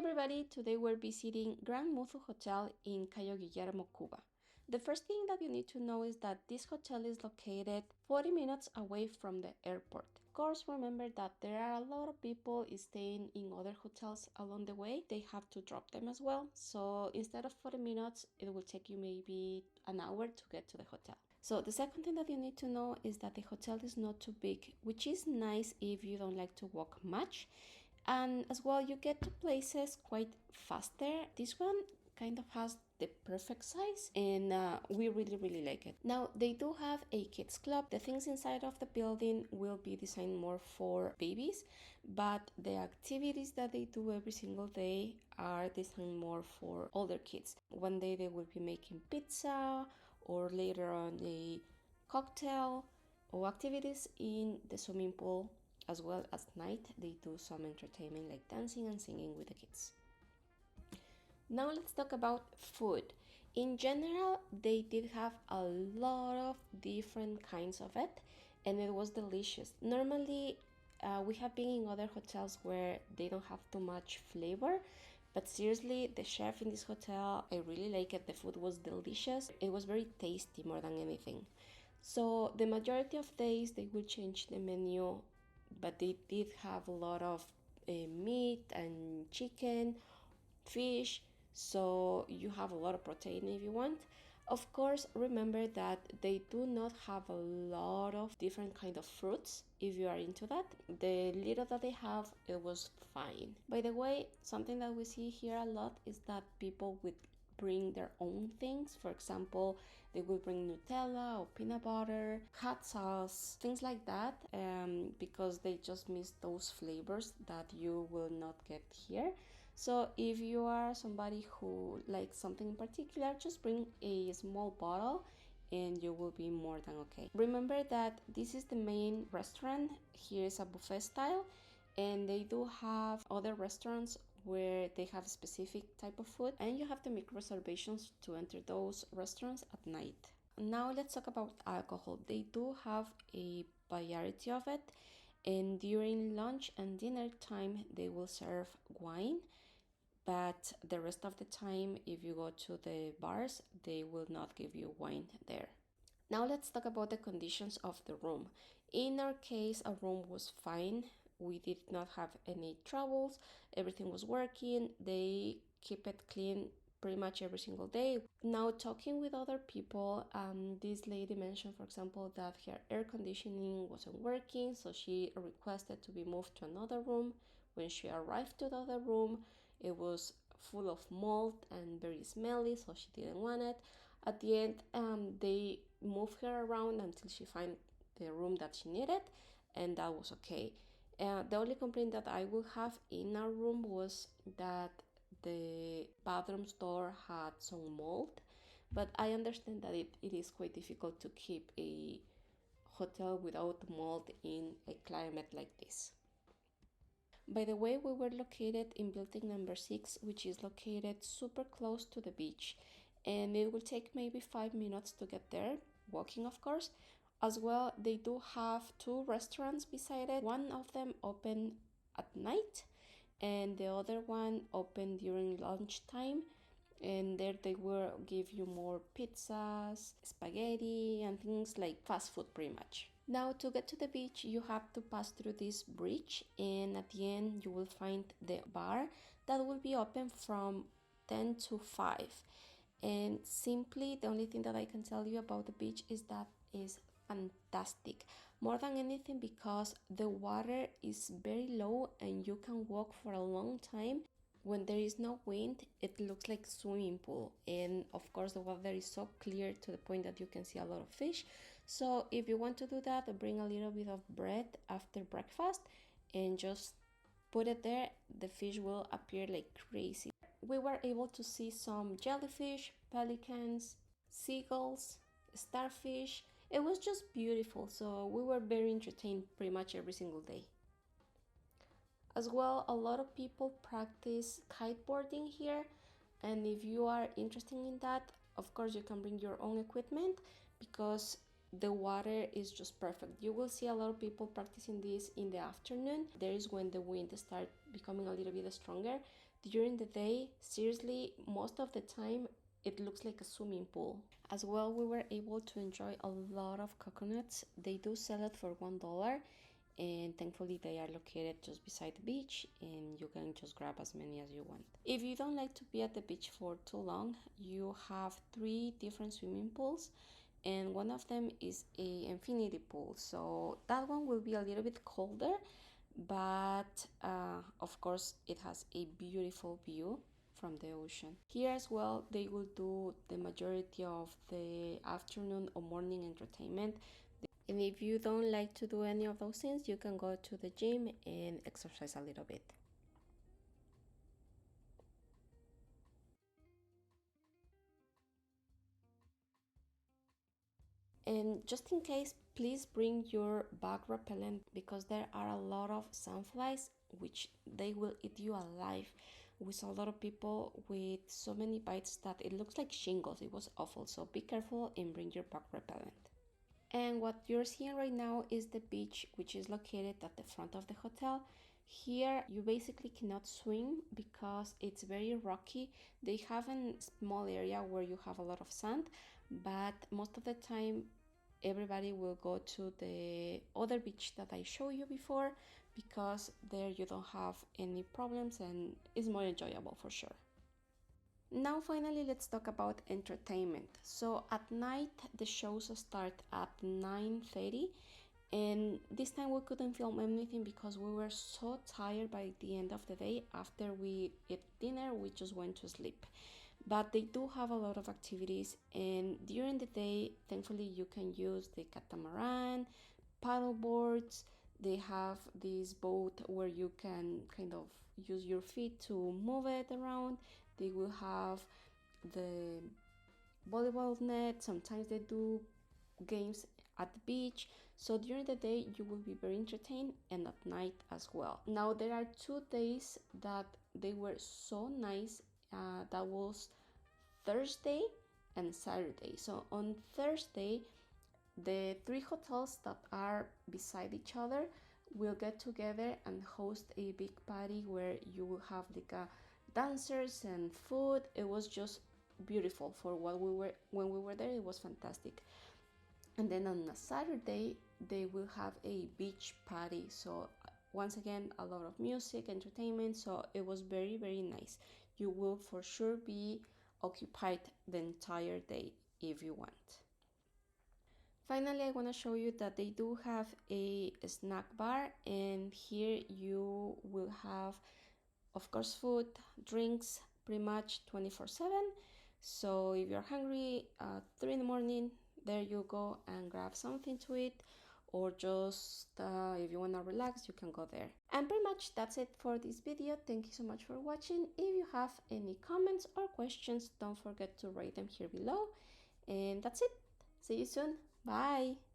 everybody, today we're visiting Grand Muthu Hotel in Cayo Guillermo, Cuba. The first thing that you need to know is that this hotel is located 40 minutes away from the airport. Of course, remember that there are a lot of people staying in other hotels along the way. They have to drop them as well. So instead of 40 minutes, it will take you maybe an hour to get to the hotel. So the second thing that you need to know is that the hotel is not too big, which is nice if you don't like to walk much. And as well, you get to places quite faster. This one kind of has the perfect size, and we really like it. Now, they do have a kids club. The things inside of the building will be designed more for babies, but the activities that they do every single day are designed more for older kids. One day they will be making pizza, or later on a cocktail, or activities in the swimming pool. As well as night, they do some entertainment like dancing and singing with the kids. Now let's talk about food. In general, they did have a lot of different kinds of it, and it was delicious. Normally, we have been in other hotels where they don't have too much flavor, but seriously, the chef in this hotel, I really like it. The food was delicious. It was very tasty more than anything. So the majority of days, they will change the menu, but they did have a lot of meat and chicken, fish, so you have a lot of protein if you want. Of course, remember that they do not have a lot of different kind of fruits if you are into that. The little that they have, it was fine. By the way, something that we see here a lot is that people would bring their own things. For example, they will bring Nutella or peanut butter, hot sauce, things like that, because they just miss those flavors that you will not get here. So if you are somebody who likes something in particular, just bring a small bottle and you will be more than okay. Remember that this is the main restaurant. Here is a buffet style, and they do have other restaurants where they have a specific type of food, and you have to make reservations to enter those restaurants at night. Now let's talk about alcohol. They do have a variety of it, and during lunch and dinner time they will serve wine, but the rest of the time, if you go to the bars, they will not give you wine there. Now let's talk about the conditions of the room. In our case, our room was fine. We did not have any troubles. Everything was working. They keep it clean pretty much every single day. Now, talking with other people, this lady mentioned, for example, that her air conditioning wasn't working, so she requested to be moved to another room. When she arrived to the other room, it was full of mold and very smelly, so she didn't want it. At the end, they moved her around until she found the room that she needed, and that was okay. The only complaint that I will have in our room was that the bathroom door had some mold, but I understand that it is quite difficult to keep a hotel without mold in a climate like this. By the way, we were located in building number 6, which is located super close to the beach, and it will take maybe 5 minutes to get there, walking of course. As well, they do have 2 restaurants beside it. One of them open at night, and the other one open during lunchtime, and there they will give you more pizzas, spaghetti, and things like fast food pretty much. Now, to get to the beach, you have to pass through this bridge, and at the end you will find the bar that will be open from 10 to 5. And simply, the only thing that I can tell you about the beach is that is fantastic, more than anything because the water is very low and you can walk for a long time. When there is no wind, it looks like swimming pool, and of course the water is so clear to the point that you can see a lot of fish. So if you want to do that, bring a little bit of bread after breakfast and just put it there. The fish will appear like crazy. We were able to see some jellyfish, pelicans, seagulls, starfish. It was just beautiful, so we were very entertained pretty much every single day. As well, a lot of people practice kiteboarding here, and if you are interested in that, of course you can bring your own equipment because the water is just perfect. You will see a lot of people practicing this in the afternoon. There is when the wind starts becoming a little bit stronger, During the day, seriously, most of the time it looks like a swimming pool. As well, we were able to enjoy a lot of coconuts. They do sell it for $1, and thankfully they are located just beside the beach and you can just grab as many as you want. If you don't like to be at the beach for too long, you have 3 different swimming pools, and one of them is a infinity pool, so that one will be a little bit colder, but of course it has a beautiful view from the ocean. Here as well, they will do the majority of the afternoon or morning entertainment. And if you don't like to do any of those things, you can go to the gym and exercise a little bit. And just in case, please bring your bug repellent because there are a lot of sandflies which they will eat you alive. We saw a lot of people with so many bites that it looks like shingles. It was awful. So be careful and bring your bug repellent. And what you're seeing right now is the beach, which is located at the front of the hotel. Here you basically cannot swim because it's very rocky. They have a small area where you have a lot of sand, but most of the time everybody will go to the other beach that I showed you before because there you don't have any problems and it's more enjoyable for sure. Now finally let's talk about entertainment. So at night the shows start at 9:30, and this time we couldn't film anything because we were so tired by the end of the day. After we ate dinner we just went to sleep. But they do have a lot of activities, and during the day thankfully you can use the catamaran, paddle boards. They have this boat where you can kind of use your feet to move it around. They will have the volleyball net. Sometimes they do games at the beach. So during the day you will be very entertained, and at night as well. Now there are 2 days that they were so nice. That was Thursday and Saturday. So on Thursday the 3 hotels that are beside each other will get together and host a big party where you will have like dancers and food. It was just beautiful for what we were when we were there. It was fantastic. And then on a Saturday they will have a beach party. So once again, a lot of music, entertainment. So it was very, very nice. You will for sure be occupied the entire day if you want. Finally, I want to show you that they do have a snack bar, and here you will have, of course, food, drinks, pretty much 24/7. So if you're hungry at 3 in the morning, there you go and grab something to eat, or just if you want to relax, you can go there. And pretty much that's it for this video. Thank you so much for watching. If you have any comments or questions, don't forget to write them here below. And that's it. See you soon. Bye.